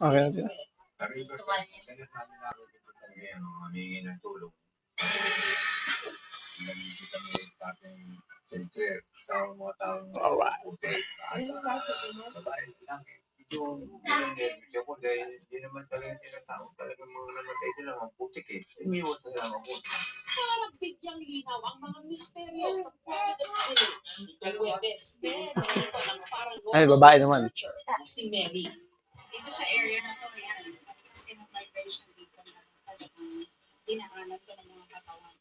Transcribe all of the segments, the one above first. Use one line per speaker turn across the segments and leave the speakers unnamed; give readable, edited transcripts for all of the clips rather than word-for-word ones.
Okay, okay. Alright. Ay, babae naman.
Dito sa area na to, yan. System of vibration dito na talagang dinaanan ko ng mga katawan.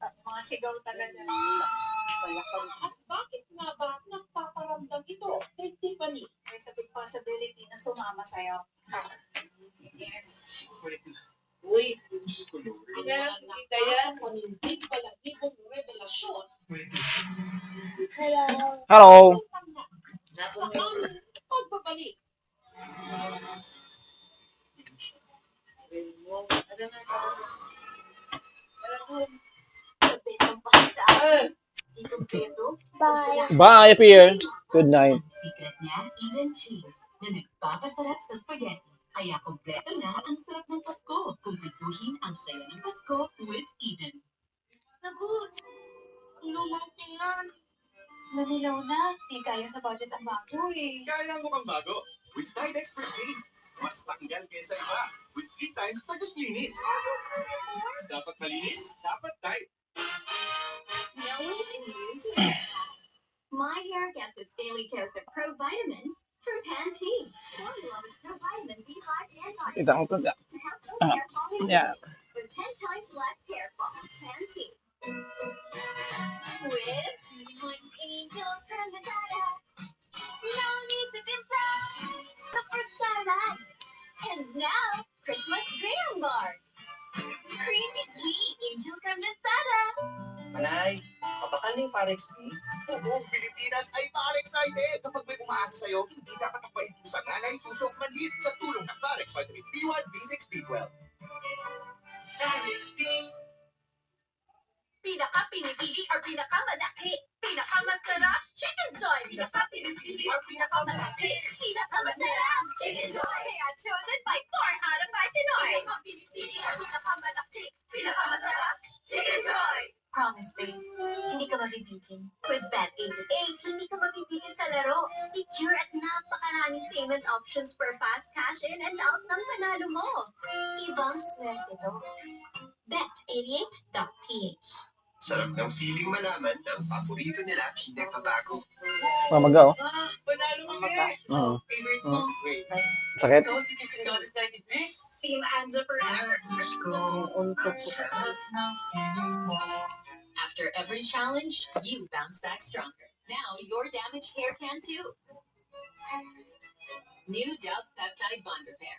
Mga sigaw talaga. There's a big possibility na sumama sa'yo. Yes.
Uy,
Hello.
Bye.
Bye, Pierre. Good night.
Secret niya, Eden cheese, na nagpapasarap sa spaghetti. Kaya kompleto na ang sarap ng Pasko. Kumpletuhin ang saya ng Pasko with Eden.
Nagut! Ang lumang tingnan. Nanilaw na. Di kaya sa budget ang bago eh.
Kaya mo kang bago. With Tide Expert Clean. Mas tanggal kaysa iba. With 3 times tagos linis. Dapat malinis, dapat Tide.
No one's immune to it. My hair gets its daily dose of pro vitamins from Pantene. Formula with pro vitamin B5 and
Kita ko to.
to help those hair follicles
Yeah.
for 10 times less hair fall. Pantene. With Healing Angels from Nevada. No need to impress. Super salad. And now, Christmas graham bars. Creamy sweet angel from Nevada.
Manay, mabakal na yung Farex Pay?
Buong Pilipinas ay pa-excited kapag may umaasa sa'yo, hindi dapat ang paitusang alay tusok manhid sa tulong ng Parex Vitamin B1, B6, B12.
Farex Pay!
Pinaka-pinipili or pinaka-malaki? Pinaka-masarap? Chicken Joy! Pinaka-pinipili or pinaka-malaki? Pinaka-masarap? Chicken Joy! Kaya chosen by 4 out of 5 Pinoy! Pinaka-pinipili or pinaka-malaki? Pinaka-masarap? Chicken Joy! Promise, babe. Hindi ka mabibitin. With Bet88, hindi ka mabibitin sa laro. Secure at napakaraming payment options for fast cash in and out ng panalo mo. Ibang swerte to. Bet88.ph.
Sarap ng feeling malaman ng paborito nila hindi nagbabago.
Mamaga, oh.
Panalo mo ba?
Oo.
Favorite mo?
Wait,
Sakit?
Ikaw si Kitchen Goddess 93?
Team Anza forever.
After every challenge, you bounce back stronger. Now, your damaged hair can too. New Dove Peptide Bond Repair.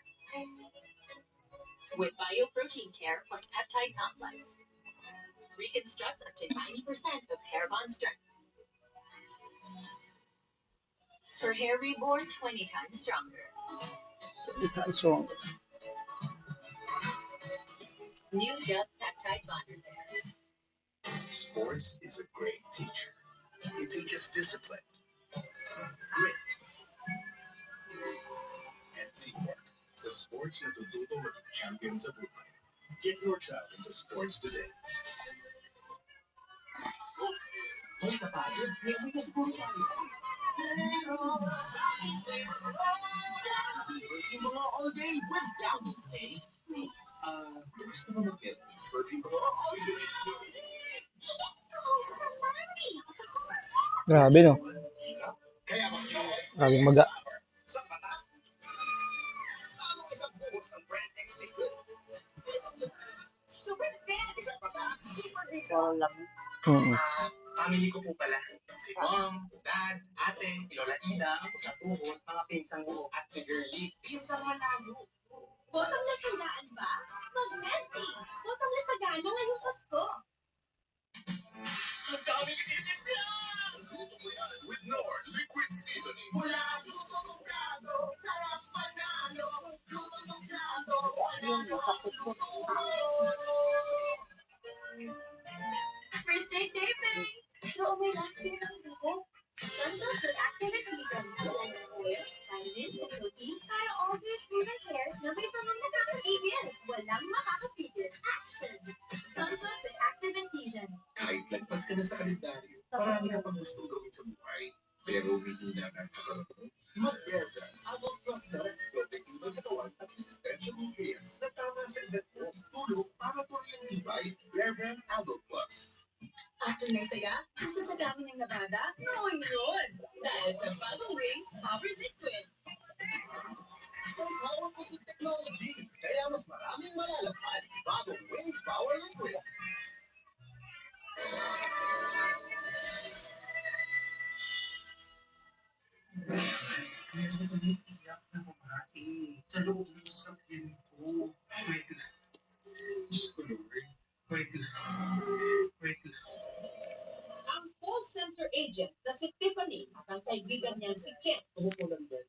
With Bioprotein Care plus Peptide Complex. Reconstructs up to 90% of hair bond strength. For hair reborn 20 times stronger.
So,
New Dove Peptide Bond Repair.
sports is a great teacher. It teaches discipline, grit, and teamwork. Sa sports, natututo maging champion sa buhay. Get your child into sports today.
Ay, kapagod. May uwi na siguro tayo.
Perfume mga all day with Downy. Gusto mo mag-get perfume mga all day?
grabe, no?
Kaya mag-joy
Grabe maga.
sa mata. Ano isang buhos ng brand X liquid?
Super fit.
Isang mata.
Super visual.
Mm-mm.
Family ko po pala. Si Mom, Dad, Ate, si Lola Ida, sa tuhod, mga pinsang buo, at si Girlie, pinsang malabo.
Botong lasagaan ba? Mag-nesty. Botong lasagana ngayong Pasko.
Ang daming itinitya! Luto mo yan with Knorr Liquid Seasoning. Mula luto ng plato, sarap panalo. Luto ng plato, wala
First day taping! Pero may last day ng buko. Sunsilk with Activision. Tulad ng oils, vitamins, and proteins para always smooth ang hair na may tanong nakakapigil. Walang makakapigil. Action! Sunsilk with Activision.
Kahit lagpas ka na sa kalendaryo, marami ka pang gustong gawin sa buhay. Pero humihina ka ang katawan mo. Mag-Bearbrand Adult Plus na protective ng katawan at resistensya nutrients na tama sa edad mo. Tulong para tuloy ang tibay. Bearbrand Adult Plus.
After ng saya, gusto sa dami ng labada? Noon yun! Dahil sa bagong Wings Power Liquid.
May power ko sa technology, kaya mas maraming malalapad. Bagong Wings Power Liquid.
Meron ko iiyak na babae sa loob ng sasakyan ko. Wait lang. Diyos ko, Lord. Wait lang. Wait lang.
Ang call center agent na si Tiffany at ang kaibigan niyang si Ken tumutulan doon.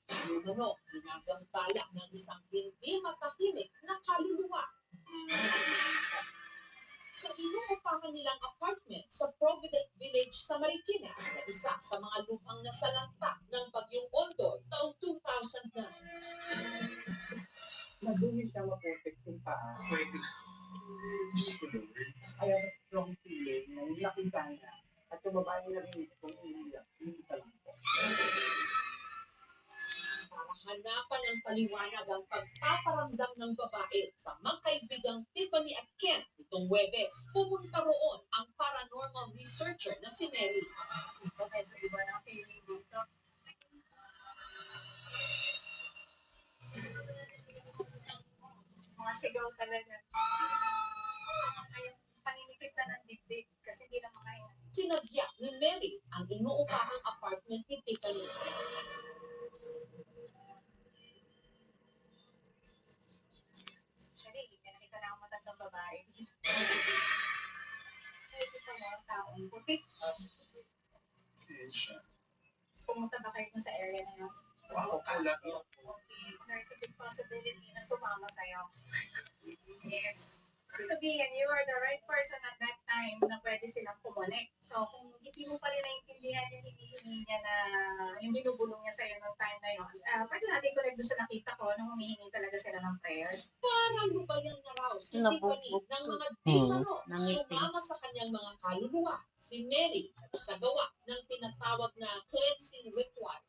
Ano, ginagambala ng isang hindi matahimik na kaluluwa. Sa inuupahan nilang apartment sa Provident Village sa Marikina na isa sa mga lupang nasalanta ng bagyong Ondor taong 2009.
Madumi siya maputik yung paa.
Wait lang. Diyos ko, Lord.
Kaya mas strong feeling na yung nakita niya at yung babae na rin itong umiiyak, hindi ka lang po.
Para hanapan ng paliwanag ang pagpaparamdam ng babae sa magkaibigang Tiffany at Ken itong Huwebes, pumunta roon ang paranormal researcher na si Mary.
Ito medyo iba na feeling dito. Mga sigaw talaga. Ayun, paninikip na ng dibdib kasi hindi na makain.
Sinadya ni Mary ang inuupahang apartment ni Tiffany.
Actually, nakita na ang matandang babae. Nakikita mo ang taong puti.
Ayan siya.
Pumunta ba kayo dun sa area na yun?
Wow, wala.
Okay, there's a big possibility na sumama sa'yo. Yes. Sabihin, you are the right person at that time na pwede silang kumonek. So, kung hindi mo pa rin naintindihan yung hinihingi niya na yung binubulong niya sa'yo noong time na yun, pwede natin connect doon sa nakita ko nung humihingi talaga sila ng prayers.
Parang lubayan na raw si Tiffany ng mga demano sumama sa kanyang mga kaluluwa. Si Mary sa gawa ng tinatawag na cleansing ritual.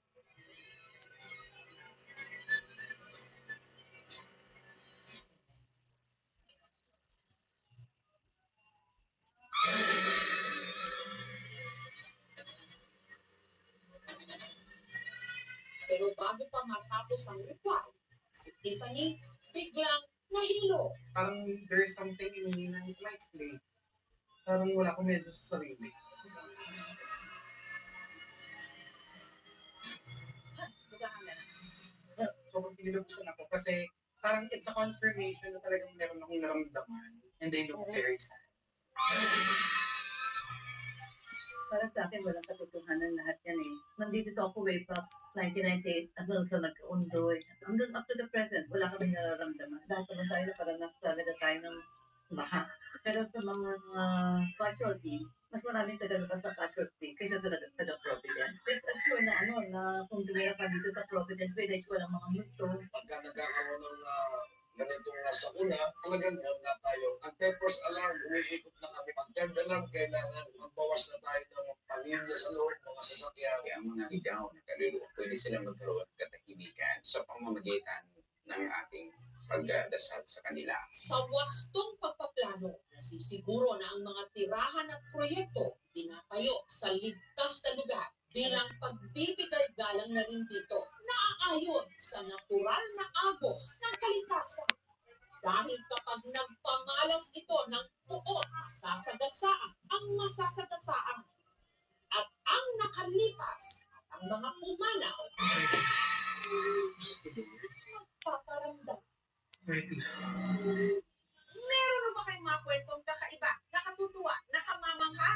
Pero bago pa matapos ang ritual, si Tiffany biglang nahilo.
Parang there's something in me na hindi ko ma-explain. Parang wala ko medyo sa sarili.
Magahanap.
Sobrang pinilabusan ako kasi parang it's a confirmation na talagang meron akong naramdaman and they look very sad.
Para sa akin, walang katotohanan lahat yan eh. Nandito ako way back 1998 hanggang sa nag-undoy. Hanggang up to the present, wala kami nararamdaman. Dahil naman tayo na parang nasa talaga tayo ng baha. Pero sa mga casualty, mas maraming tagalabas sa casualty kaysa sa taga-Provident. Rest assured na na kung dumira ka dito sa Provident Village, walang mga multo.
Pagka nagkakaroon ng ganitong sakuna, talagang meron na tayo. Ang peppers alarm, umiikot na kami. Ang third alarm, kailangan magbawas na tayo ng pamilya sa loob, mga sasakyan.
Kaya ang mga ligaw na kaluluwa, pwede silang magkaroon ng katahimikan sa pamamagitan ng ating pagdadasal sa kanila.
Sa wastong pagpaplano, nasisiguro na ang mga tirahan at proyekto tinatayo sa ligtas na lugar bilang pagbibigay galang na rin dito na aayon sa natural na agos ng kalikasan. Dahil kapag nagpamalas ito ng puot, masasagasaan ang masasagasaan. At ang nakalipas at ang mga pumanaw, magpaparamdam.
Wait lang.
Meron na ba kayong mga kwentong kakaiba, nakatutuwa, nakamamangha?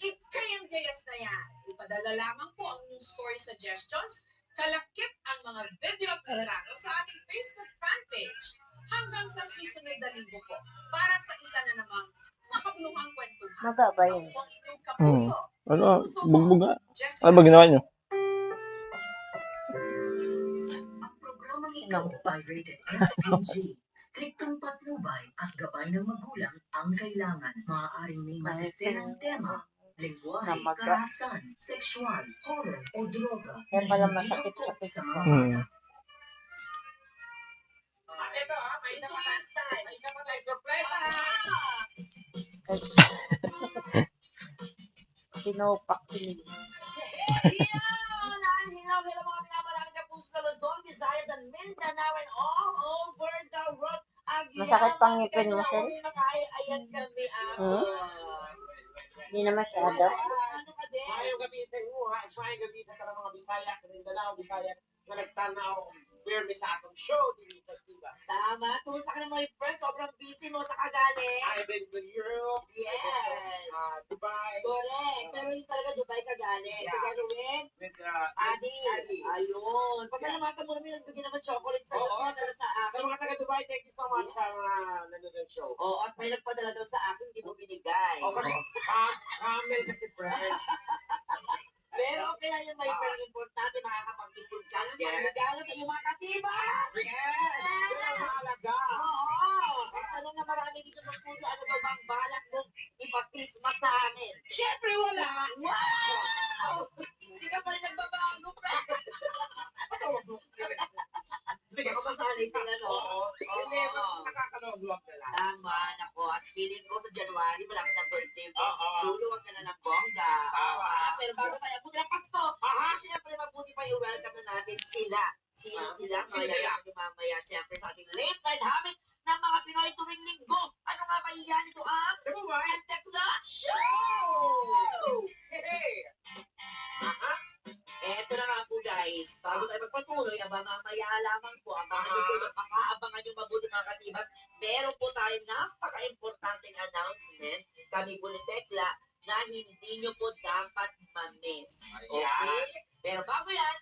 Ikayang Jayas na yan. Ipadala lamang po ang news story suggestions, kalakip ang mga video at litrato sa ating Facebook fan page. Hanggang hanggang sa susunod na linggo po para sa isa na namang makabuluhang kwentuhan.
Magaba yun.
Ako ang inyong kapuso.
Ano?
Kapuso
Bugbog
ko,
nga.
Jessica
Ano ba ginawa nyo?
Ang programang ito ay rated SPG. Striktong patnubay at gabay ng magulang ang kailangan. Maaaring may masisirang tema, lengguwahe,
Namaga.
karahasan, sexual, horror o droga
Kaya
na
pala
hindi
masakit-sakit
angkop sa mga
Hmm.
bata.
Ito may isa pa tayo. May isa pa tayo. Surpresa!
Pinopak sila.
Hinaw mga pinapalapit na puso sa Luzon, Visayas, and Mindanao and all over the world.
Masakit pang ngipin mo, sir?
Ayan kami,
Hindi na masyado.
Mayong gabi sa inyo, ha? Mayong gabi sa mga Bisaya, sa Mindanao, Visayas, na nagtanaw, we're sa atong show, dito sa Tiba.
Tama. Kumusta ka na mga friends? Sobrang busy mo sa kagaling.
I've been to Europe,
Yes.
Dubai,
Correct. Pero yung talaga Dubai ka galing.
Yeah.
Together with
with
Adi. Ayun. Pasalamatan mo naman nagbigay naman chocolate sa
Oo.
nagpadala sa
Sa
akin.
mga taga-Dubai, thank you so much sa mga nanonood ng show.
Oo, at may nagpadala daw sa akin, hindi mo binigay.
O kasi, camel kasi friend.
Pero okay lang yung may pero importante, makakapag-ipon ka ng
Yes.
pagregalo sa iyong mga katiban.
Yes! Yun ang mahalaga.
Oo. At tanong na marami dito sa studio, ano daw bang balak mong ipa-Christmas sa amin?
Siyempre wala!
Wow! Hindi ka pa rin nagbabago, pre. Hindi ka masanay sila, no?
Oo. Hindi, nakakalog-log na lang.
Tama, nako. At feeling ko sa January, malapit ang birthday mo.
Oo.
Luluwag ka na ng bongga.
Tama.
Pero bago tayo, buti ng Pasko. Siyempre, mabuti pa i-welcome na natin sila. Sino sila?
Sino
Mamaya
sila?
natin mamaya, siyempre, sa ating late night habit ng mga Pinoy tuwing linggo. Ano nga ba iyan ito ang
Diba ba?
And Tekla Show!
Hey! Aha.
Eto na nga po guys, bago tayo magpatuloy, mamaya lamang po, abangan nyo po yung makaabangan yung mabuti mga katibas. Meron po tayong napaka-importanting announcement, kami po ni Tekla, na hindi nyo po dapat ma-miss. Okay? Pero bago yan,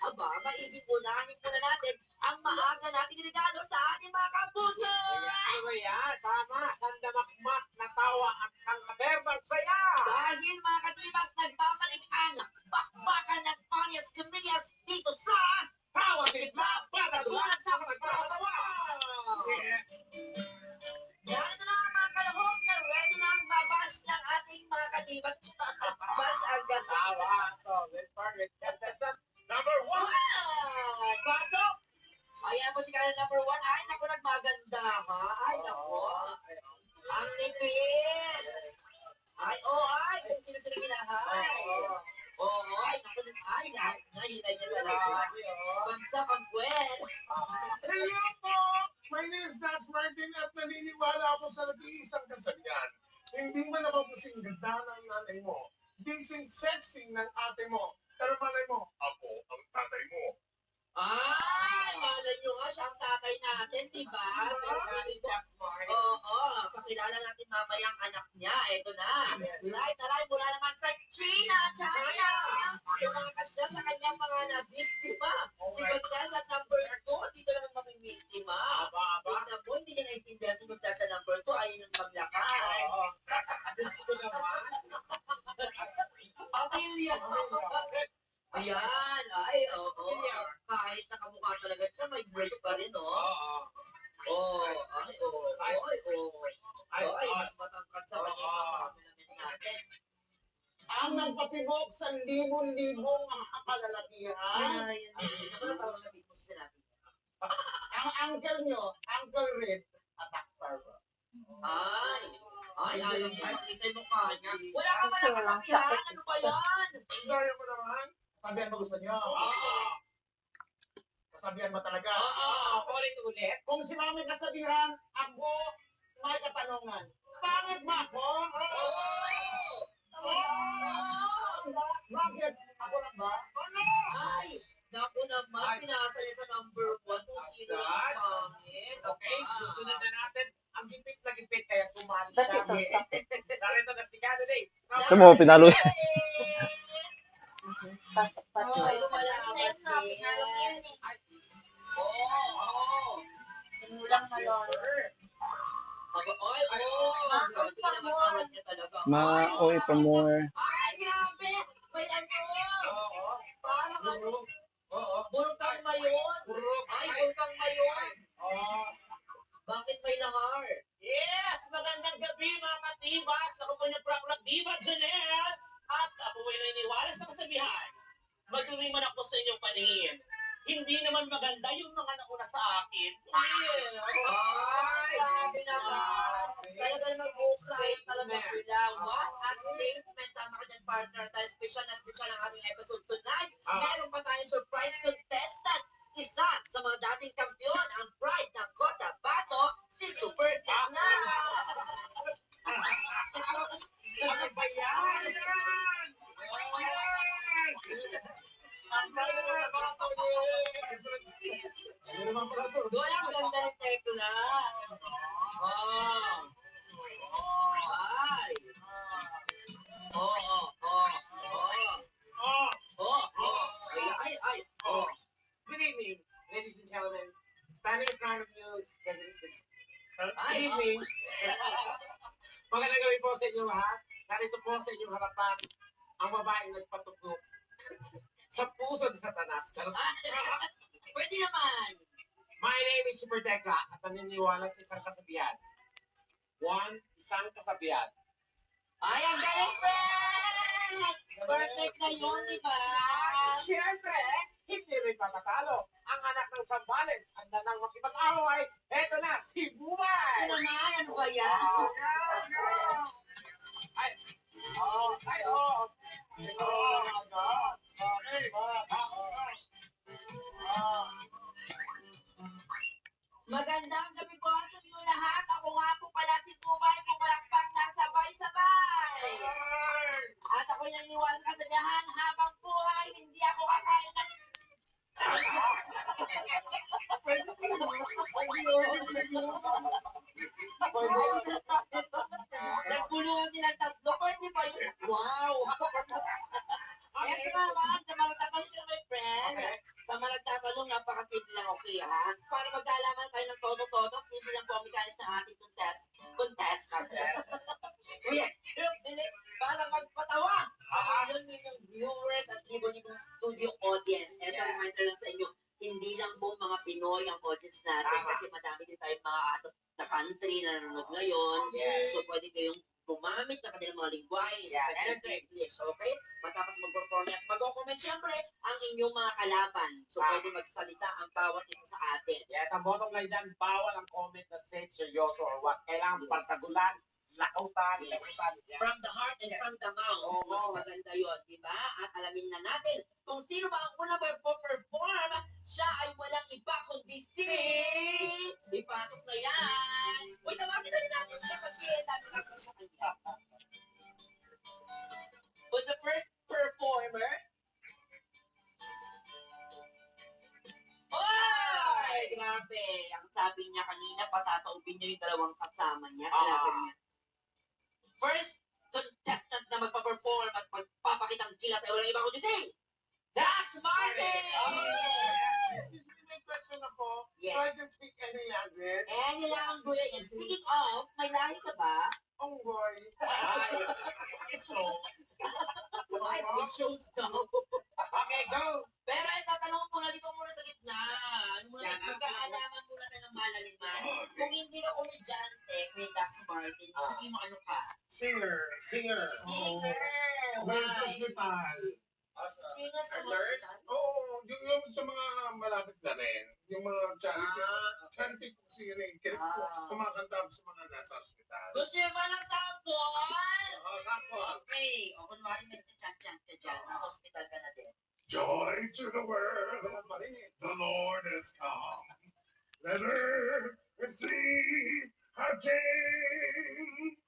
maiging unahin muna natin ang maaga nating regalo sa ating mga kapuso!
Ano yan? Tama. Sandamakmak na tawa at sangkatebang saya.
Dahil mga katibas, nagbabalik ang bakbakan ng Farias Comedians dito sa
Tawa Bigla Pataguan sa Pagpapatawa.
Narito na ang mga kalahok na ready na ang mabash ng ating mga katibas. Bash agad.
Tawa. So, let's start with contestant number 1.
Pasok! Ayan po si Karen number 1. Ay, naku, nagmaganda ha. Ay, naku. Ang nipis. Ay, ay. Kung sino-sino ginahay. Oo, ay, naku, ay, nahilay niya talaga. Bagsak ang puwet.
Hello po! My name is Dutch Martin at naniniwala ako sa nag-iisang kasabihan. Hindi man ako kasing ganda ng nanay mo. Dising sexy ng ate mo. Pero malay mo, ako ang tatay mo.
Ay, malay nyo nga siya ang tatay natin, di ba? Pero feeling ko, oo, pakilala natin mamaya ang anak niya. Ito na. Live na live mula naman sa China. Yung mga kasya sa kanyang mga nabiktima. Si contestant number 2, dito naman mamimiktima. Tingnan mo, hindi niya naintindihan si contestant number 2, ayun ang maglakay.
Gusto naman.
Pamilya. Ayan, ay, oo. Kahit nakamukha talaga siya, may break pa rin, no? Ay, mas matangkad sa kanya yung mga kapalamin natin.
Ang nagpatibok sa libon-libong mga kalalakihan.
Ito mo na parang siya mismo sa sinabi.
Ang uncle nyo, Uncle Red, attack server.
Ay, ayaw mo makita yung mukha niya. Wala ka pala kasabihan, ano ba yan?
Enjoy mo naman. Sabihan mo gusto nyo?
Oo.
Kasabihan mo talaga?
Oo.
Ulit.
Kung sila may kasabihan, ako may katanungan. Pangit ba ako? Bakit? Ako lang ba?
Ay, naku naman, pinasa niya sa number 1 kung sino ang pangit.
Okay, susunod na natin. Ang gipit na gipit kaya sumali
Ba't
siya.
ito?
Dahil sa nastigado din.
Sa mo, pinalo.
Pasok.
Ay, lumalawas din. Oo.
Sinulang malon.
Ay, grabe ka naman tawad niya talaga.
Ma-OA pa more.
Ay, grabe! May parang bulkang mayon. Ay, bulkang mayon. Bakit may nahar? Yes! Magandang gabi, mga katibas! Ako po yung Prakrak Diva, Janelle! At ako ay naniniwala sa kasabihan. Madumi man ako sa inyong paningin. Hindi naman maganda yung mga nauna sa akin. Yes! Grabe naman! Talaga mag-usay talaga sila. What a statement! Tama ka dyan, partner. Dahil special na special ang ating episode tonight. Meron pa tayong surprise contestant. Isa sa mga dating kampiyon, ang pride ng Cotabato, si Super Tekla. Ano ba yan? Doon ang ganda ng Tekla. Ay. Ay.
Good evening, ladies and gentlemen. Standing in front of you is good evening. Magandang gabi po sa inyo lahat. Narito po sa inyong harapan ang babaeng nagpatugtog sa puso ni Satanas.
Pwede naman.
My name is Super Tekla at naniniwala sa isang kasabihan. Isang kasabihan.
Ay, ang galing, friend! Perfect na yun, di ba?
Siyempre, hindi rin matatalo. Ang anak ng Sambales, handa nang makipag-away. Eto na, si Bumay!
Ano naman? Ano ba yan? Magandang gabi po sa inyo lahat. Ako nga po pala si Bumay, pumalakpak na sabay-sabay. At ako yung niwala sa kasabihan, habang buhay, hindi ako kakain ng... Nagbulungan silang tatlo. Pwede ba yun? Wow! Eto naman, sa mga tatanong my friend. Sa mga nagtatanong, napakasimple lang, okay ha? Para magkalaman tayo ng todo-todo, simple lang po ang mekanis ng ating contest. Para magpatawa sa million viewers at libo-libong studio audience. Eto, reminder lang sa inyo, hindi lang po mga Pinoy ang audience natin kasi madami din tayong mga out of the country na nanonood ngayon. So, pwede kayong gumamit ng kanilang mga lingwahe, especially English, okay? Matapos mag-perform at mag-comment, syempre, ang inyong mga kalaban. So, pwede magsalita ang bawat isa sa atin.
Yes, ang bottom line dyan, bawal ang comment na set, seryoso, or what. Kailangan pagtagulan, lakautan,
From the heart and from the mouth. Mas maganda yun, di ba? At alamin na natin kung sino ba ang unang mag-perform. Siya ay walang iba kundi si... Ipasok na yan. Uy, tawagin na rin natin siya kasi dami na ko sa kanya. Who's the first performer? Oy! Grabe. Ang sabi niya kanina, patataubin niya yung dalawang kasama niya. Kalaban niya. First contestant na magpa-perform at magpapakitang gilas ay walang iba kundi si Dax Martin!
Excuse me, may question ako.
Yes.
So I can speak any language?
Any language. And speaking of, may lahi ka ba?
Oh boy.
It shows.
Ay, it shows daw.
Okay, go!
Pero tatanong muna dito muna sa gitna. Magkaalaman muna tayo ng malaliman. Kung hindi ka komedyante, may Dax Martin, sabihin mo ano ka?
Singer.
Singer!
Versus Nepal.
Singer sa hospital?
Oo, yung sa mga malapit na rin. Yung mga chanting kong singing. Kumakanta ako sa mga nasa hospital.
Gusto niyo ba ng sample?
Sample.
Okay. O kunwari may chan-chan ka dyan. Nasa hospital ka na din.
Joy to the world, the Lord has come. Let her receive her King.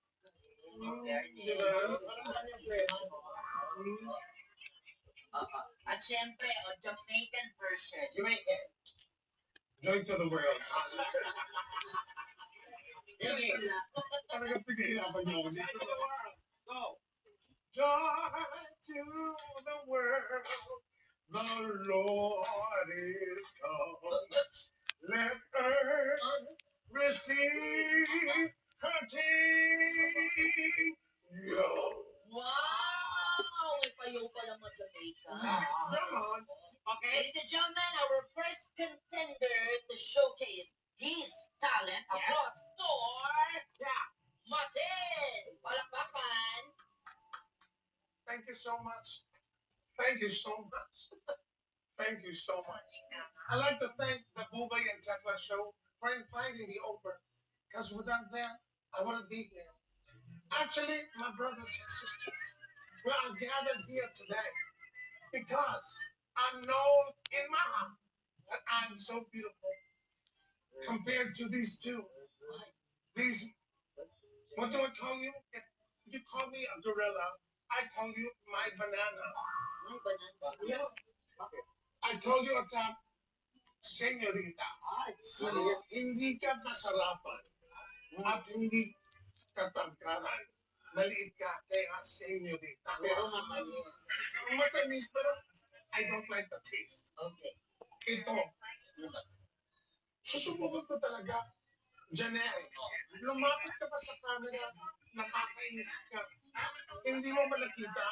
At syempre, Jamaican version.
Jamaican.
Joy to the world.
Hindi.
Talagang pinaghirapan niyo ako dito.
Go!
Joy to the world, the Lord is come. Let earth receive Martin! Yo!
Wow! May payo pala mga Jamaica.
Naman.
Okay. Ladies and gentlemen, our first contender to showcase his talent abroad for Jax Martin. Palakpakan.
Thank you so much. Thank you so much. Thank you so much. I'd like to thank the Bubay and Tekla show for inviting me over. Because without them, I wouldn't be here. Actually, my brothers and sisters, we are gathered here today because I know in my heart that I'm so beautiful compared to these two. These, what do I call you? If you call me a gorilla, I call you my banana.
My banana.
Yeah. I call you a top senyorita. Hindi ka kasarapan at hindi katangkaran. Maliit ka, kaya senyorita.
Pero matamis.
Matamis, pero I don't like the taste.
Okay.
Ito, susubukan ko talaga. Janelle, lumapit ka pa sa camera, nakakainis ka. Hindi mo ba nakita?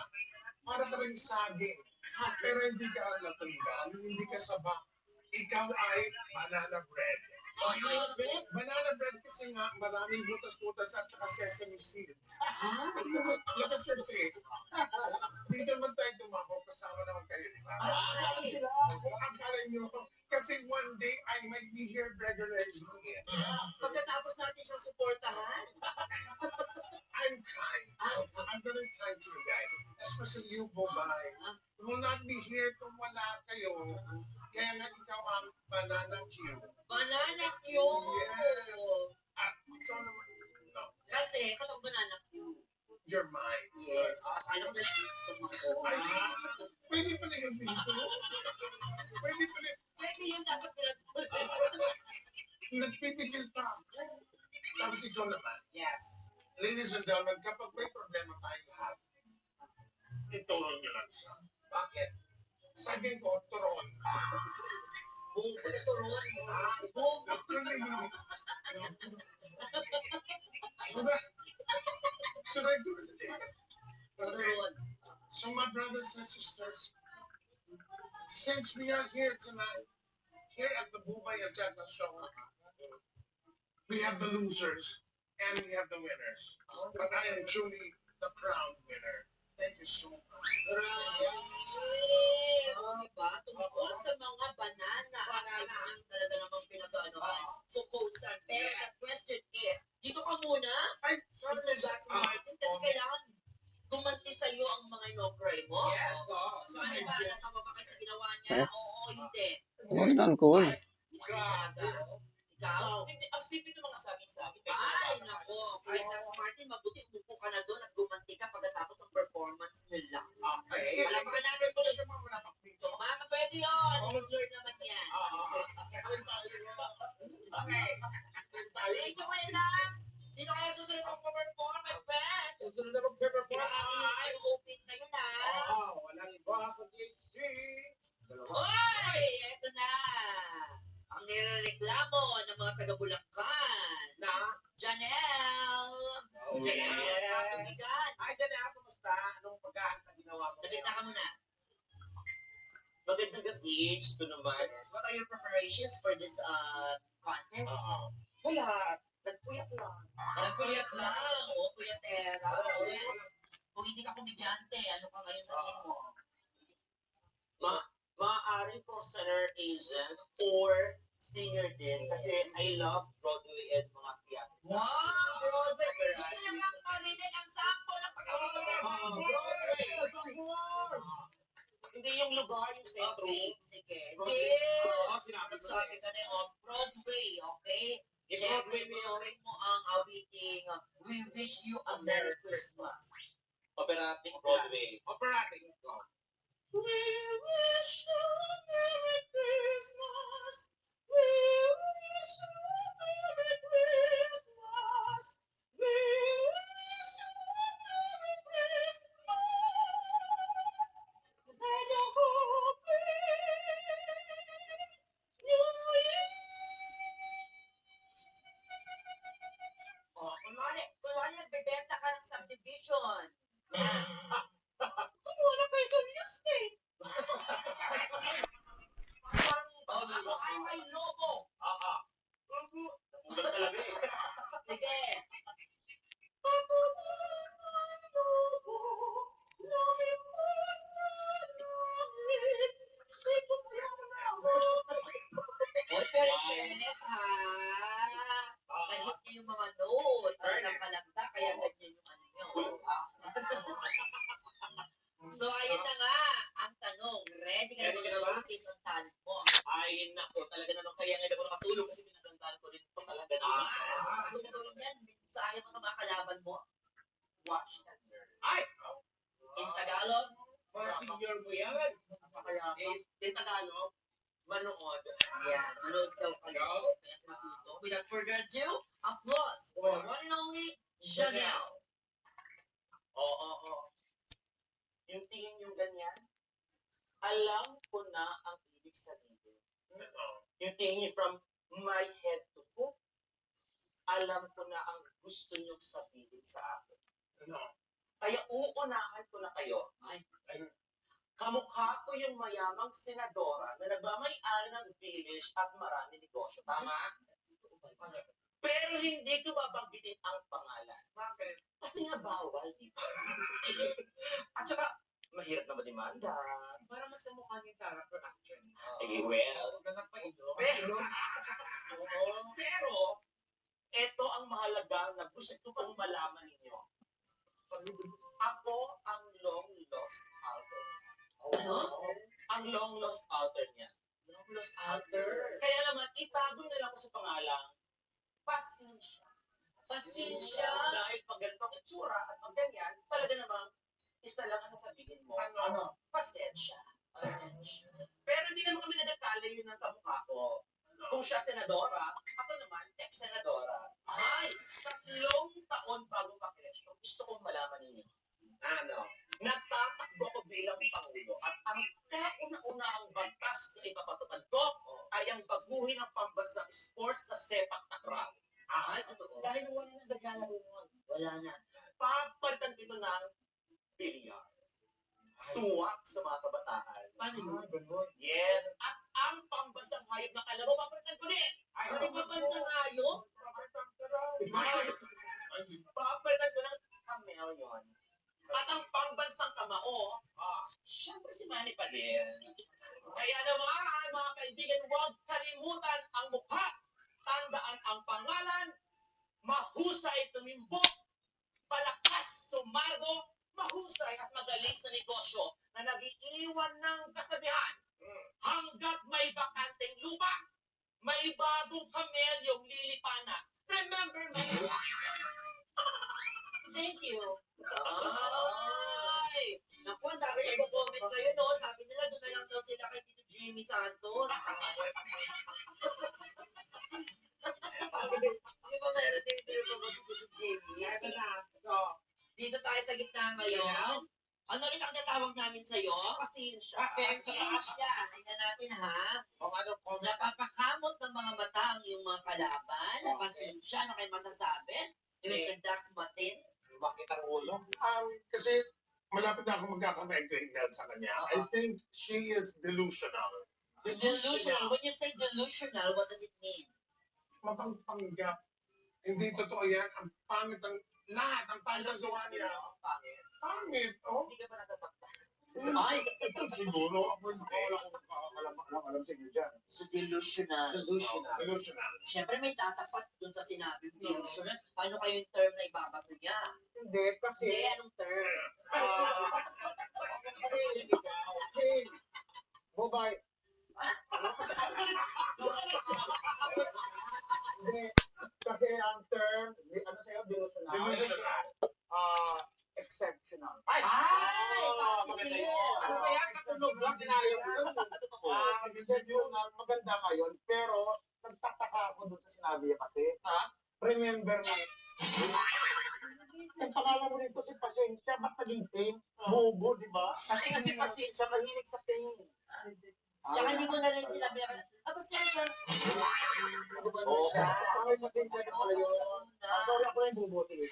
Para ka rin saging. Pero hindi ka natanda, hindi ka saba. Ikaw ay banana bread.
Banana bread?
Banana bread kasi nga maraming butas-butas at saka sesame seeds. Look at your face. Dito naman tayo dumako, kasama naman kayo. Akala nyo, kasi one day I might be here regularly.
Pagkatapos natin siyang suportahan.
I'm kind. I'm very kind to you guys, especially you, Bobay. Will not be here kung wala kayo. Kaya nga ikaw ang banana cue.
Banana Q.
Yes. At ikaw naman, no.
Kasi, kapag banana Q.
You're mine.
Yes. Alam na dito ako.
Pwede pala yung dito. Pwede pala.
Pwede yun dapat pinag-
Nagpipigil pa ako. Tapos ikaw naman.
Yes.
Ladies and gentlemen, kapag may problema tayong lahat, ituron nyo lang siya. Bakit? Saging ko, turon.
Boom. Turon. Boom.
Should I do this again?
Turon.
So my brothers and sisters, since we are here tonight, here at the Bubay and Tekla show, we have the losers and we have the winners. But I am truly the crowned winner. Thank you so much.
Diba? Tungkol sa mga banana. Ang talaga namang pinag-aanohan. Fukusan. Pero the question is, dito ka muna, Mr. Jax Martin, kasi kailangan gumanti sa'yo ang mga inokray mo.
Yes,
So ano ba? Nakama ba kayo sa ginawa niya? Oo, hindi.
Huwag na, cool.
Ikaw?
Ang sipit ng mga saging-saging.
Ay, nako. Kaya Jax Martin, mabuti umupo ka na doon at gumanti ka pagkatapos ng performance nila.
Okay.
Alam mo natin tuloy yung mga dito. Mama, pwede yun. I-learn naman yan.
Okay.
Thank you, Kuya Dax. Sino kaya susunod ang perform, my friend?
Susunod na mag-perform.
Grabe, open na yun, ha?
Walang iba kundi si...
Hoy! Eto na. Ang nirereklamo ng mga taga-Bulacan.
Na?
Janelle.
Janelle.
Bigan.
Hi, Janelle. Kumusta? Anong pagkahan na ginawa mo?
Saglit na ka muna.
Magandang gabi, gusto naman.
What are your preparations for this contest?
Wala, nagpuyat lang.
Nagpuyat lang. O, puyatera. Kung hindi ka komedyante, ano ka ngayon sa tingin mo?
Maaaring singer agent or singer din kasi I love Broadway and mga theater.
Wow, Broadway! Gusto niyo lang marinig ang sample ng pag-perform.
Hindi yung lugar, yung sentro.
Okay, sige.
Broadway.
Sinabi ka na yung Broadway, okay?
Yes,
Siyempre,
Broadway.
mo ang awiting We Wish You a Merry Christmas.
Operatic Broadway.
Operatic.
We wish you a Merry Christmas. We wish you a Merry Christmas. We wish you a Merry Christmas. And a Happy New Year. Oh, kunwari, information.
Kumuha na kayo sa real estate.
Ako ay may lobo.
Lobo. Namulat talaga eh.
Sige. Oy, pero fairness ha. Kahit niyo yung mga note, ang palagda, kaya ganyan yung ano nyo. So, ayun na nga, ang tanong, ready ka na
Ready ka na ba?
ma-showcase ang talent mo?
Ay, nako, talaga naman kaya ngayon ako nakatulog kasi pinagandaan ko rin ito talaga naman.
Ano na gawin yan? Mensahe mo sa mga kalaban mo?
Watch and learn. Ay!
In Tagalog?
Mga senior mo yan. In Tagalog, manood.
Yan, manood daw kayo. Kaya't matuto. Without further ado, applause for the one and only Janelle.
Oo. Yung tingin yung ganyan, alam ko na ang ibig sabihin. Yung tingin from my head to foot, alam ko na ang gusto niyong sabihin sa akin. Kaya uunahan ko na kayo. Kamukha ko yung mayamang senadora na nagmamay-ari ng village at marami negosyo. Tama? Pero hindi ko babanggitin ang pangalan. Bakit? Kasi nga bawal, di ba? At saka, mahirap na madimanda. Para mas mukha niya yung character actress. Eh, well. Pero, ito ang mahalaga na gusto kong malaman ninyo. Ako ang long-lost alter.
Ano?
Ang long-lost alter niya.
Long-lost alter?
Kaya naman, itago na lang ko sa pangalang Pasensya.
Pasensya?
Dahil pag ganito ang itsura at pag ganyan, talaga namang isa lang ang sasabihin mo.
Ano?
Pasensya. Pero hindi naman kami nagkakala yun ng kamukha ko. Kung siya senadora, ako naman ex-senadora. Ay, 3 taon bago makresyo. Gusto kong malaman ninyo. Nagtatakbo ko bilang Pangulo at ang kauna-unahang batas na ipapatupad ko ay ang baguhin ang pambansang sports sa sepak takraw.
Ay, totoo.
Dahil wala na naglalaro nun.
Wala na.
Papalitan dito ng bilyar. Suwak sa mga kabataan.
Paano yun?
Yes, at ang pambansang hayop na kalabaw, papalitan ko din.
Ano yung papansang hayop?
Papalitan ko ng chameleon. At ang pambansang kamao, syempre si Manny pa din. Kaya naman, mga kaibigan, huwag kalimutan ang mukha. Tandaan ang pangalan, mahusay tumimbok, malakas sumargo, mahusay at magaling sa negosyo na nag-iiwan ng kasabihan. Hanggat may bakanteng lupa, may bagong kamelyong lilipanan. Remember me. Thank you.
Ay! Naku, ang dami nag-comment kayo, no? Sabi nila, doon na lang daw sila kay Tito Jimmy Santos. Di ba meron din pero ba si Tito Jimmy? Dito tayo sa gitna ngayon. Ano ulit ang tatawag namin sa'yo? Pasensya. Pasensya. Tingnan natin, ha? Napapakamot ng mga mata ang iyong mga kalaban. Pasensya. Ano kayo masasabi? Mr. Dax Matin?
Bakit ang ulo? Kasi malapit na ako magkaka-migraine dahil sa kanya. I think she is delusional.
Delusional. When you say delusional, what does it mean?
Mapangpanggap. Hindi totoo yan. Ang pangit ang lahat. Ang pangit ang gawa niya. Pangit, oh.
Hindi ka ba nasasaktan?
Ay!
Ito siguro. Ako hindi. Alam sa inyo dyan.
So, delusional.
Delusional.
Siyempre, may tatapat dun sa sinabi mo, delusional. Paano kayo yung term na ibabato niya?
Hindi, kasi...
Hindi, anong term?
Hey, bye-bye. Hindi, kasi ang term, ano sa'yo, delusional?
Delusional.
Exceptional.
Ay! Positive!
Ano ba yan? Katunog lang, dinayo ko.
Exceptional, maganda ngayon, pero nagtataka ako doon sa sinabi niya kasi, remember na, ang pangalan mo nito si Pasensya, ba't naging pain? Bobo, di ba?
Kasi Pasensya, mahilig sa pain.
Tsaka hindi mo na rin sinabi na, pasensya. Gumano siya.
Bakit natin siya na pala yun? Sorry ako yung bobo. Sige.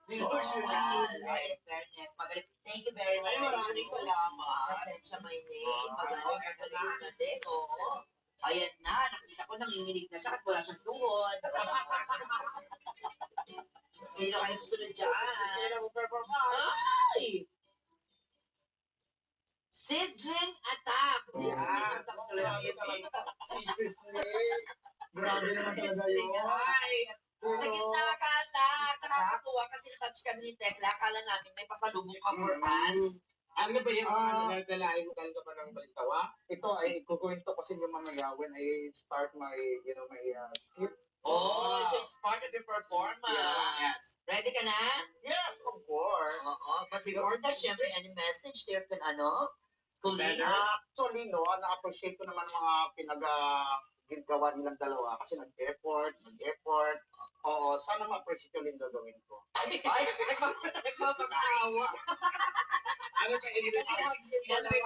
Delusional. Ay, in fairness, magaling. Thank you very much.
Ay, maraming salamat.
Pasensya, my name. Magaling na din, oo. Ayan na, nakita ko nanginginig na siya at wala siyang tuhod. Sino kayo susunod dyan? Ay! Sizzling attack. Sizzling attack talaga.
Grabe naman talaga yun.
Sa gitna ka attack. Nakakatuwa kasi na-touch kami ni Tekla. Akala namin may pasalubong ka for us.
Ano ba yung nagkalain mo talaga ba ng baliktawa?
Ito ay kukwento ko sa inyo mamaya when I start my, my skit.
Oh, so it's part of your performance.
Yes.
Ready ka na?
Yes, of course.
Oo. But before that, syempre, any message there can colleagues?
Actually, na-appreciate ko naman mga pinag-gawa nilang dalawa kasi nag-effort. Oo, sana ma-appreciate yung yung gagawin ko.
Ay, nagpapakaawa.
Ano ka
Kasi hugs yung dalawa.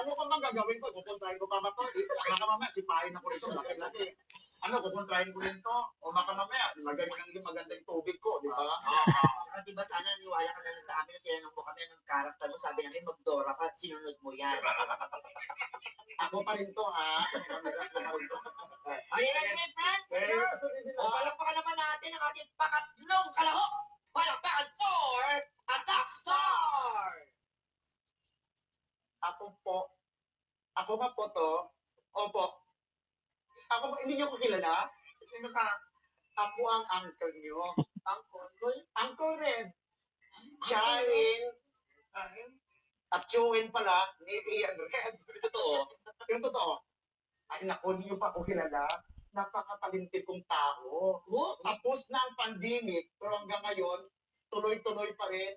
Ano pa bang gagawin ko? Kukontrahin ko pa ba ito? Baka mamaya, sipahin ako rito. Laki-laki. Ano, kukontrahin ko rin to? O baka mamaya, magandang tubig ko, di ba?
Saka di ba sana naniwala ka na lang sa amin na tinanong mo kami anong karakter mo, sabi namin mag-Dora ka at sinunod mo yan.
Ako pa rin to, ha?
Are you ready, my friend?
Yes,
O, palakpakan naman natin ang ating pangatlong kalahok. Palakpakan for Attack Star!
Ako ba po to? Opo. Ako ba, hindi niyo ko kilala?
Sino ka?
Ako ang uncle niyo. Uncle Red. Charin. At Chuen pala, ni Ian Red. Yung totoo. Ay, naku, hindi niyo pa ako kilala. Napakatalented kong tao. Tapos na ang pandemic, pero hanggang ngayon, tuloy-tuloy pa rin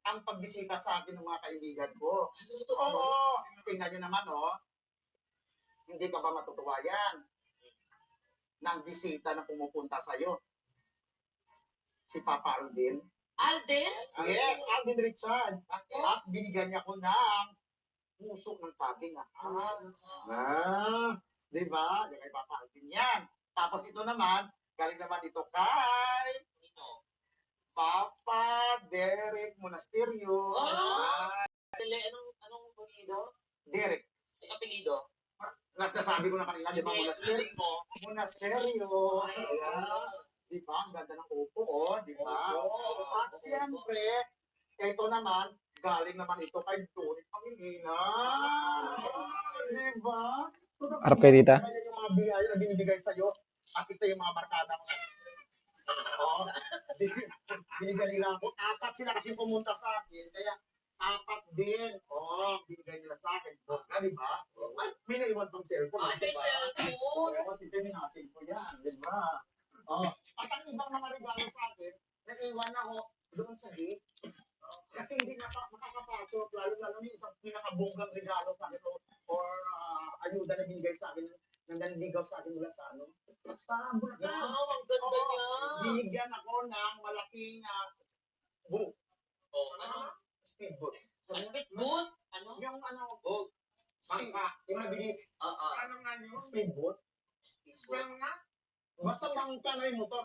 ang pagbisita sa akin ng mga kaibigan ko. Oo. Tingnan niyo naman, Hindi ka ba matutuwa yan? Ng bisita na pumupunta sa'yo. Si Papa Alden.
Alden?
Yes, Alden Richard. At binigyan niya ko ng puso ng saging. Di ba? Di kay Papa Alden yan. Tapos ito naman, galing naman ito kay Papa Derek Monasterio.
Anong apelido?
Derek.
Ang apelido?
Nasabi ko na kanina, di ba? Monasterio. Ayan. Di ba? Ang ganda ng upo, di ba? At siyempre, ito naman, galing naman ito kay Donnie Pangilinan. Di ba?
Harap kayo dito.
Yung mga biyaya na binibigay sa'yo, at ito yung mga barkada ko. Binigyan nila ako. 4 sila kasi pumunta sa akin. Kaya 4 din. Binigay nila sa akin. Di ba? May naiwan pang cellphone.
Ay, may cellphone.
Kasi natin ko yan. Di ba? At ang ibang mga regalo sa akin, naiwan ako doon sa gate. Kasi hindi na makakapasok. Lalo-lalo na isang pinakabonggang regalo sa akin or ayuda na binigay sa akin nang nanligaw sa akin mula sa Bulacan.
Wow, ang ganda niya.
Binigyan ako ng malaking book. Speedboat.
Speedboat?
Ano? Yung
boat.
Bangka. Yung mabilis.
Ano nga yun?
Speedboat.
Spell nga?
Basta bangka na yung motor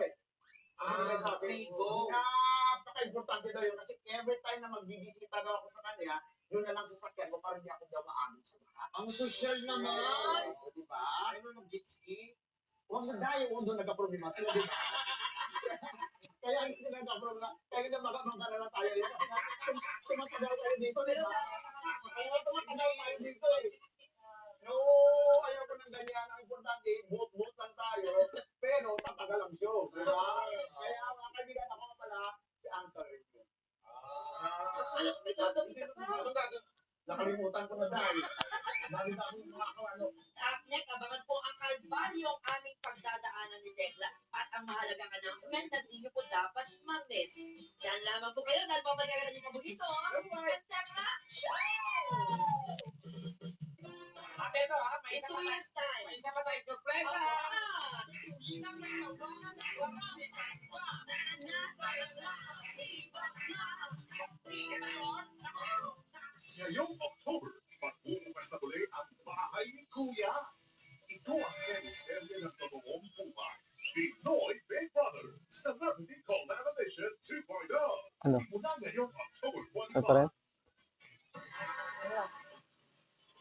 speedboat.
Napaka-importante daw yun kasi every time na magbibisita daw ako sa kanya, yun na lang sasakyan ko para hindi ako daw maamin sa lahat.
Ang social naman.
Diba? Ano mag-jet ski? Huwag na dahil doon nagka-problema sila, diba? Kaya hindi nagka-problema. Kaya hindi makamangka na lang tayo dito. Tumatagal tayo dito, diba? Kaya tumatagal tayo dito No, ayaw ko ng ganyan. Ang importante, boot lang tayo. Pero tatagal ang show. Diba? Kaya mga kaibigan ako pala, si Uncle Ricky. Nakalimutan ko na dahil. Dahil yung mga kawalo.
At next, abangan po ang kalbaryong aming pagdadaanan ni Tekla at ang mahalagang announcement na hindi niyo po dapat mag-miss. Diyan lamang po kayo dahil babalik agad yung paborito. Tekla Show!
Ate, ito may
In 2 years time.
May isa pa tayong sorpresa.
Ngayong October, magbubukas na muli ang Bahay ni Kuya. Ito ang teleserye ng pagmumong buhay. Pinoy Big Brother sa Celebrity
Ano?
Simula ngayong October
Sa pa rin?
25.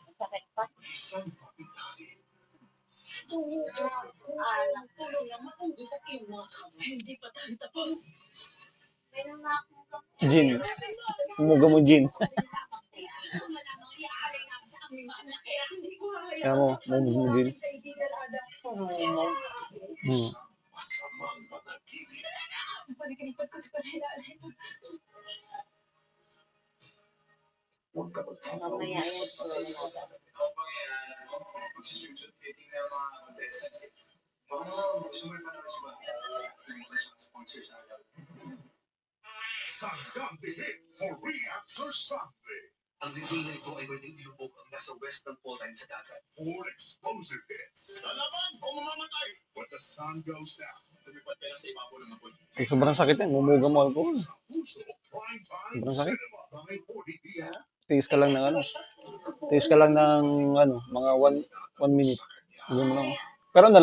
Masakit pa.
Isang kapitali.
Alam ko lang mauwi sa iyong mga kamay. Hindi pa tayo tapos.
Gin. Umuga mo, Gin. Kaya mo, umuga mo, Gin. Hmm.
Masamang panaginip.
Panikinipad ko si Panay.
Huwag ka magpapawis.
Mamaya yan.
Sanggang Dihit for Reactor Sunday.
Ang lindol na ito ay pwedeng ilubog ang nasa western pole line sa dagat.
4 explosive hits. Lalaban o mamamatay. When the sun goes down. Lumipat ka lang sa ibabaw ng hapon.
Eh, sobrang sakit yan. Mumuga mo alcohol.
Puso, prime time
Sobrang sakit.
cinema. By 40 p.m.
Tiis ka lang ng ano. Tiis ka lang ng ano, mga 1 minute. Gawin mo lang. Pero ano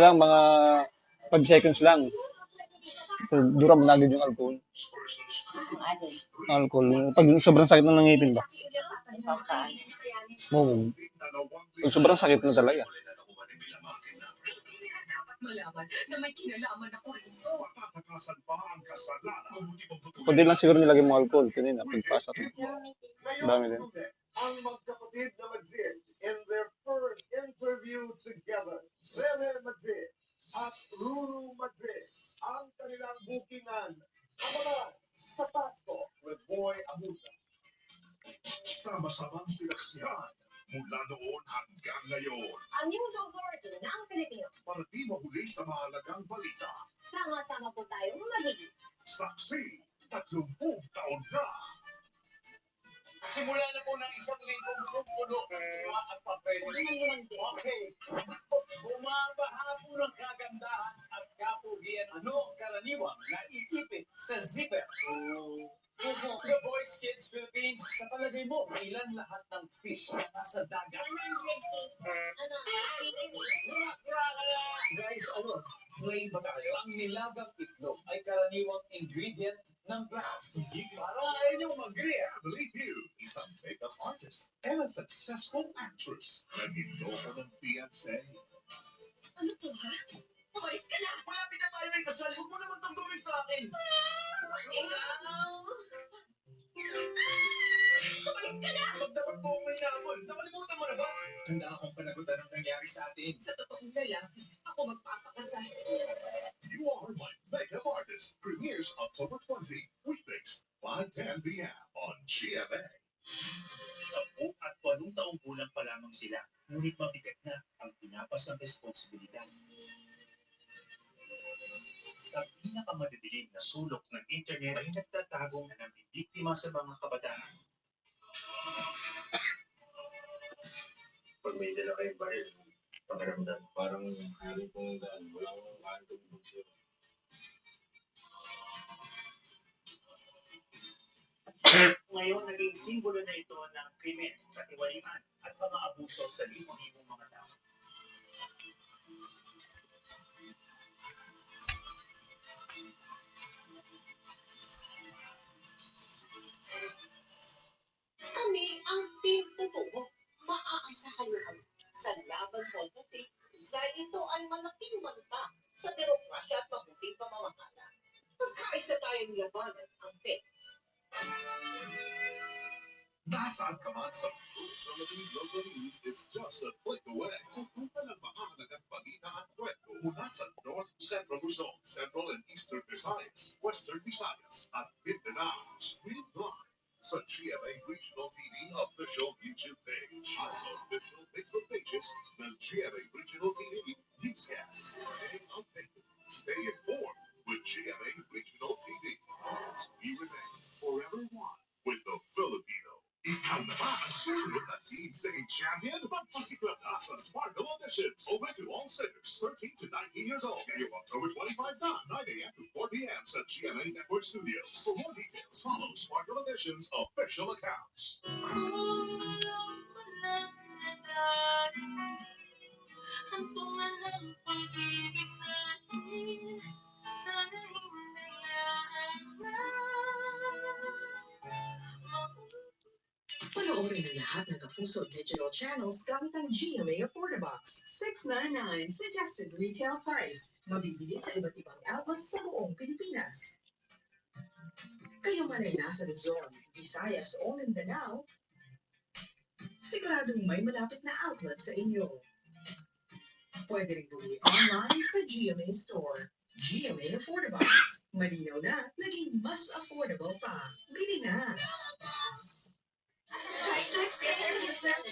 lang, mga 5 seconds lang. Dura mo na agad yung alcohol. Alcohol. Pag sobrang sakit na ng ngipin ba? Oo. Pag sobrang sakit na talaga.
Malaman na may kinalaman ako rin.
Patatakasan pa ang kasalanan.
Pwede lang siguro nilagay mo alcohol. Kanina, pagpasok. Dami din.
Ang magkapatid na Madrid in their first interview together. Rene Madrid at Ruru Madrid ang kanilang bookingan. Abangan sa Pasko with Boy Abuta.
Sama-samang sinaksihan mula noon hanggang ngayon.
Ang news authority ng Pilipinas.
Para di mahuli sa mahalagang balita.
Sama-sama po tayong magiging
Saksi, 30 taon na.
Simula na po ng isang linggong puno at papel. Okay. Bumabaha po ng kagandahan at kapugian. Ano karaniwang naiipit sa zipper? The Voice Kids Philippines, sa palagay mo, ilan lahat ng fish na nasa dagat?
100K.
Guys, Plain ba tayo? Ang nilagang itlog ay karaniwang ingredient ng black. Para ayaw niyong mag-agree.
Believe you, isang makeup artist and a successful actress na niloko ng fiancé.
Ano to, ha? Umalis ka na!
Malapit na tayo ng kasal. Huwag mo naman itong gawin sa akin.
Umalis ka na!
Pag dapat mo may naman, nakalimutan mo na ba? Handa akong panagutan ang nangyari sa atin.
Sa totoong lalaki, ako magpapakasal.
You Are My Makeup Artist premieres October 20, weekdays, 5:10 p.m. on GMA.
10 at 8 taong gulang pa lamang sila, ngunit mabigat na ang pinapasang responsibilidad. Sa pinakamadidilim na sulok ng internet ay nagtatagong ng biktima sa mga kabataan.
Pag may dala kayong baril, pakiramdam, parang hari pong daan, walang kantong bugso.
Ngayon, naging simbolo na ito ng krimen, katiwalian at mga abuso sa libo-libong mga tao.
Kami ang team totoo. Maaasahan niyo kami sa laban mo na fake news dahil ito ay malaking banta sa demokrasya at mabuting pamamahala. Pagkaisa tayong labanan ang fake.
Nasaan ka man sa Philippine Local News is just a click away. Tutukan ang mahalagang balita at kwento mula sa North Central Luzon, Central and Eastern Visayas, Western Visayas at Mindanao. Stream live sa GMA Regional TV official YouTube page at sa official Facebook pages ng GMA Regional TV newscasts. Stay updated. Stay informed with GMA Regional TV. We remain forever one with the Filipino. Ikaw naman ang susunod na Teen Singing Champion. Magpasikla ka sa Sparkle Auditions. Open to all singers 13 to 19 years old. Ngayong October 25 na, 9 a.m. to 4 p.m. sa GMA Network Studios. For more details, follow Sparkle Auditions official accounts.
Ang
Gamitin ang lahat ng Kapuso digital channels gamit ang GMA Affordabox. $6.99 suggested retail price. Mabibili sa iba't ibang outlets sa buong Pilipinas. Kayo man ay nasa Luzon, Visayas o Mindanao, siguradong may malapit na outlet sa inyo. Pwede rin bumili online sa GMA Store. GMA Affordabox. Malinaw na, naging mas affordable pa. Bili na!
Try to express yourself.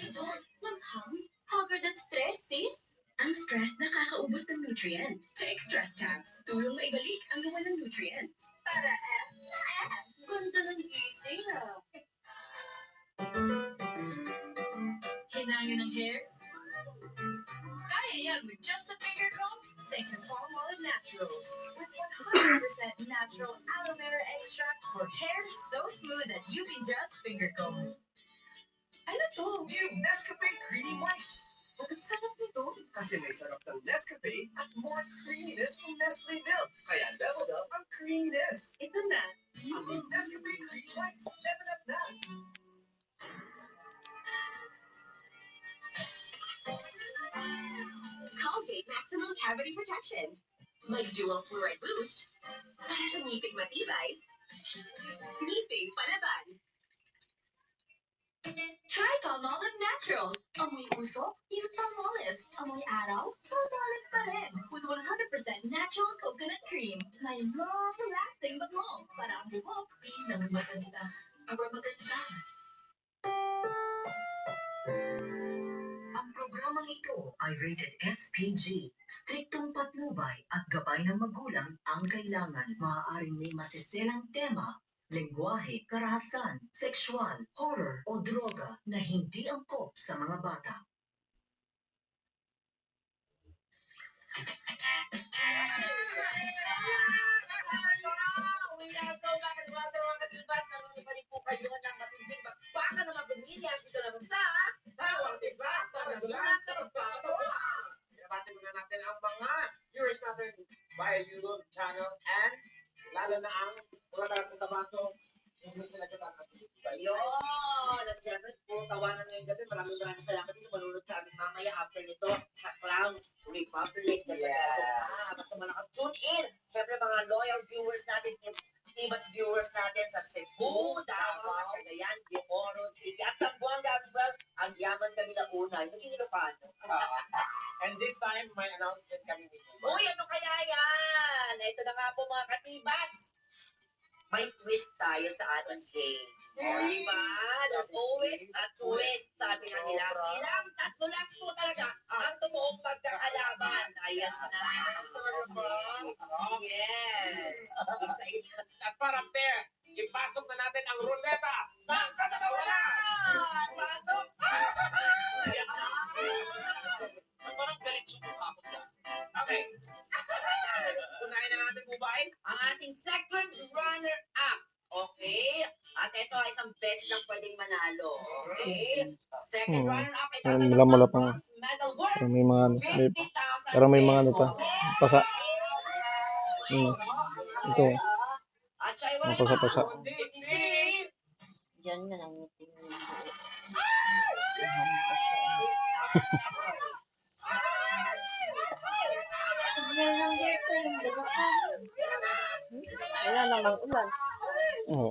Maghang, haggard at stress, sis? Ang stress nakakaubos ng nutrients. Take stress tabs. Tulong maibalik ang gawa ng nutrients. Para F na F. Ganda ng gising, ah. Hinangin ng hair? Kaya yan with just a finger comb. Thanks to Palmolive Naturals. With 100% natural aloe vera extract for hair so smooth that you can just finger comb. Ano to?
New Nescafe Creamy White.
Bakit sarap nito?
Kasi may sarap ng Nescafe at more creaminess from Nestle Milk. Kaya leveled up ang creaminess.
Ito na.
Ang new Nescafe Creamy White. Level up na.
Colgate Maximum Cavity Protection. May dual fluoride boost para sa ngiping matibay. Ngiping palaban. Try Palmolive Naturals. Amoy usok, use Palmolive. Amoy araw, Palmolive pa rin. With 100% natural coconut cream. May long-lasting bango para ang buhok di nang maganda. Aba maganda.
Ang programang ito ay rated SPG. Striktong patnubay at gabay ng magulang ang kailangan. Maaaring may masiselang tema, lengguwahe, karahasan, sexual, horror o droga na hindi angkop sa mga bata.
Umilasaw ka ng mga katibas na nunipalik po kayo ng matinding baka na mabunilyas dito lang sa Bawang Diba? Panagulat sa magpapatawa.
Pinabati muna natin ang mga viewers natin via YouTube channel and lalo na ang mga taga-tabato. Hindi sila katatapos.
Ayun! At syempre po, tawanan ngayong gabi. Maraming salamat sa manunod sa amin mamaya after nito sa Clowns Republic. Basta tune in. Syempre mga loyal viewers natin, Tibats viewers natin sa Cebu, Davao, Cagayan, de Oro City, at Zamboanga as well. Ang yaman kami na una. Yung Ilocano.
And this time, may announcement kami nito.
Uy, ano kaya yan? Ito na nga po mga katibats. May twist tayo sa ating game. O, diba? There's always a twist. Sabi nga nila, silang tatlo lang po talaga ang totoong pagkakalaban. Ayan na. Yes. Isa-isa.
At para fair, ipasok na natin ang ruleta
ng katatawanan! Pasok!
Parang galit siya mukha ko siya. Okay. Unahin na natin, Mubay.
Ang ating second runner-up. Okay? At ito ay isang beses lang pwedeng manalo. Okay? Second runner-up ay
Mula
tatanggap
pang
ng bronze medal worth
parang may mga ano,
50,000
parang may mga ano pa.
pesos.
Pasa. Ito.
At siya ay
Mga
walang
pasa-pasa.
kundi si...
Yan na lang meeting. Wala namang ulan.
Oo.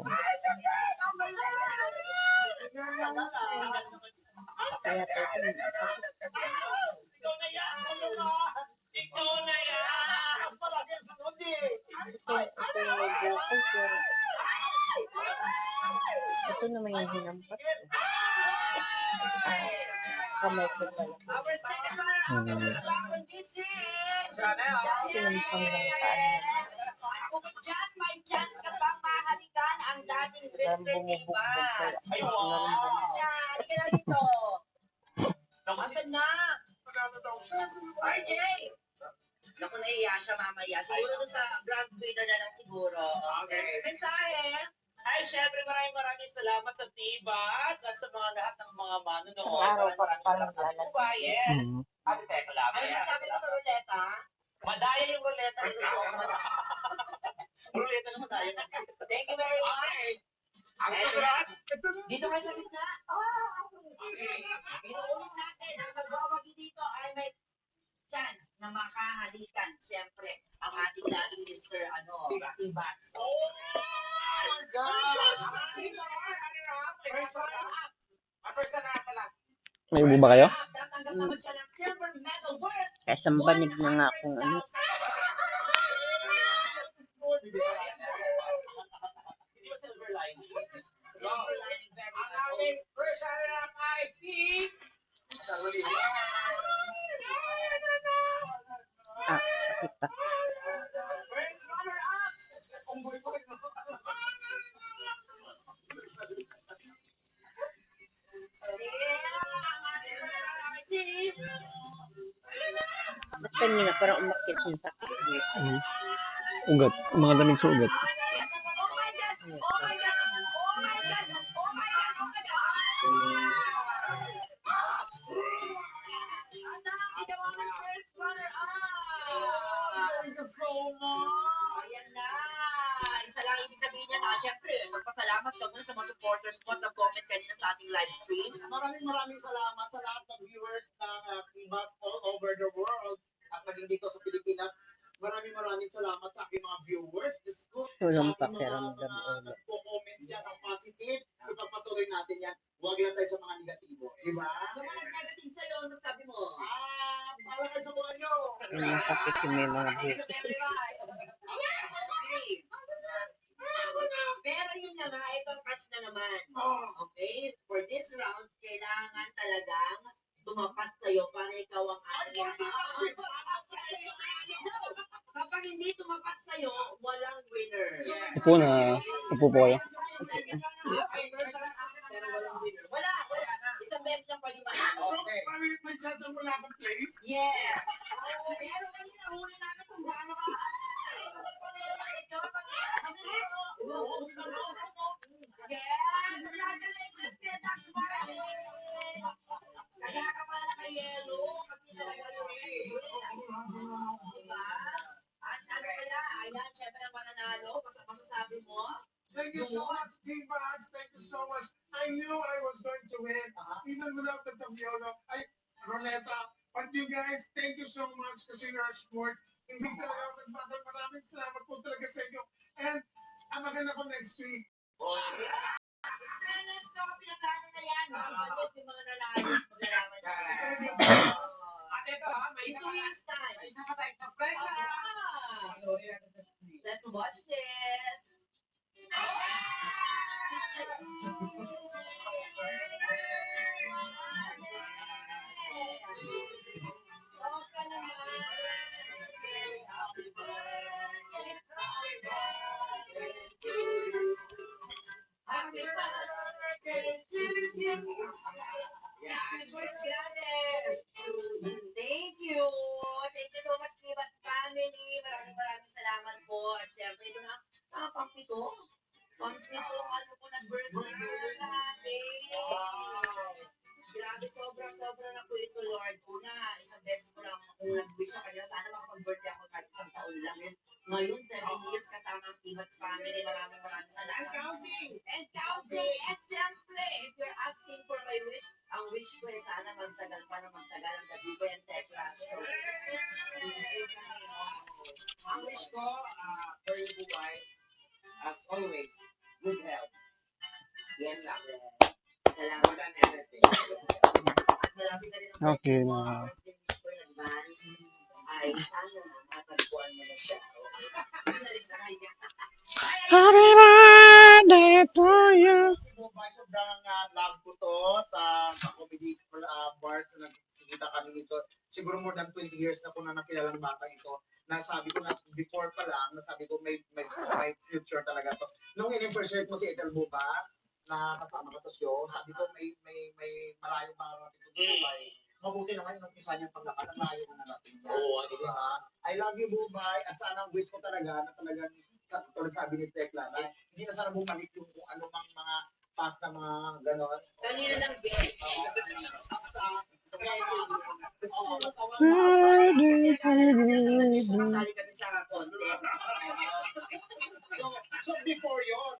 Kaya ito.
Ikaw na yan! Ikaw na yan! Mas malaki ang sunod eh!
Ito yung medyo kasi. Ito naman yung hinampas. Kamay ko pala.
Our second runner-up ay kundi si...
Sinumpang ng paan.
Kung dyan may chance ka pang mahalikan ang dating Mr. Tibas.
Ay, wow!
Halika na dito. Asan na? RJ! Naku, nahiya siya mamaya. Siguro doon sa grand winner na lang siguro. Okay. Mensahe.
Ay, syempre maraming salamat sa Tibats at sa mga lahat ng mga manonood.
Isang araw pa
Maraming
parang
salamat sa
lalag.
Mubay.
Mm.
Ate, teka lang.
Ano masabi mo sa ruleta?
Madaya yung ruleta. Ruleta na madaya.
Thank you very much.
Ang
Eto
susunod.
na. Dito kayo sa gitna. Inuulit natin, ang magwawagi dito ay may chance na makahalikan. Siyempre, ang ating dating Mr. Ibats.
May ubo ba kayo?
Tatanggap naman siya ng silver medal worth
Kasang banig na nga kung ano.
Hindi ba silver lining?
Silver lining very
Ang ating first runner-up ay si...
Ah, sakit pa.
First runner-up!
Ba't kanina parang umakit yung sakit dito?
Ugat. Mga lamig sa ugat.
Thank you so much! Ayan na! Isa lang ibig sabihin niya na, syempre, magpasalamat ka muna sa mga supporters mo at nag-comment kanina sa ating live stream.
Maraming salamat sa lahat ng viewers ng Ibats all over the world at naging dito sa Pilipinas. Maraming salamat sa aking mga viewers. Diyos ko,
Walang
sa ating
pakiramdam,
mga
Olo.
nagko-comment dyan ng positive, ipapatuloy natin yan. Huwag lang tayo sa mga negatibo. Diba?
Sa mga negative sa'yo, ano sabi mo?
Para kayo sa buhay nyo.
Yung masakit yung may mga buko.
Pero yun na nga, itong catch na naman. Okay? For this round, kailangan talagang tumapat sa'yo para ikaw ang ating Kasi, kapag hindi tumapat sa'yo, walang winner.
Upo na. Upo po kayo.
Wala. Isang beses lang pwede manalo.
May chance ang wala kang place?
Yes. Pero kanina, huli namin kung gaano ka. Yeah, congratulations, kaya Dax Martin. Kaya ka pala naka-yellow. Kasi diba? At ano kaya, ayan, syempre ang mananalo. Masasabi mo?
Thank you so much, T-Bats. Thank you so much. I knew I was going to win, even without the Tabiolo. Roneta, but you guys, thank you so much kasi you're a sport. Hindi talaga ako nagbagal. Maraming salamat po talaga sa inyo. And amagan ako next week.
Fairness ko, pinatalo na yan. Bakit yung mga nanalo? Maglalaman na.
At ito ha, may
In 2 years time.
isa pa tayong surpresa.
Let's watch this. Happy birthday to you. Happy birthday. Thank you. Thank you so much, Kibats family. Maraming salamat po. At syempre, ito na, pang-pito. Pang-pito, ano po nag-birthday natin. Grabe, sobra na po ito, Lord. Una, isang beses ko lang nag-wish sa kanya. Sana makapag-birthday ako kahit isang taon lang. Ngayon, 7 years kasama ang Kibats family. Maraming salamat. And counting. And syempre, if you're asking for my wish, ang wish ko ay sana magtagal pa na magtagal ang Gabibo and Tekla show.
Ang wish ko, for you, Buhay, as always, good health.
Yes, salamat.
More than everything.
At malapit na rin ang
Okay
birthday mo.
na.
Ang birthday wish ko in advance ay sana matagpuan mo na siya. Binalik sa kanya.
Happy birthday to you.
Si Buhay, sobrang love ko to sa comedy bars na nagkikita kami nito. Siguro more than 20 years na ko na nakilala ng bata ito. Nasabi ko na before pa lang, nasabi ko may future talaga to. Nung in-impersonate mo si Ethel Buba, na kasama ka sa show, sabi ko may malayo pa natin ito Bubay. Mabuti naman yung umpisa niyang paglakad, ang layo na natin. Oo, di ba? I love you, Bubay, at sana ang wish ko talaga na talagang tulad sabi ni Tekla, na hindi na sana bumalik yung kung ano mang mga past na mga ganon.
Kanina lang din.
Basta,
Sumasali kami sa contest.
So before yon,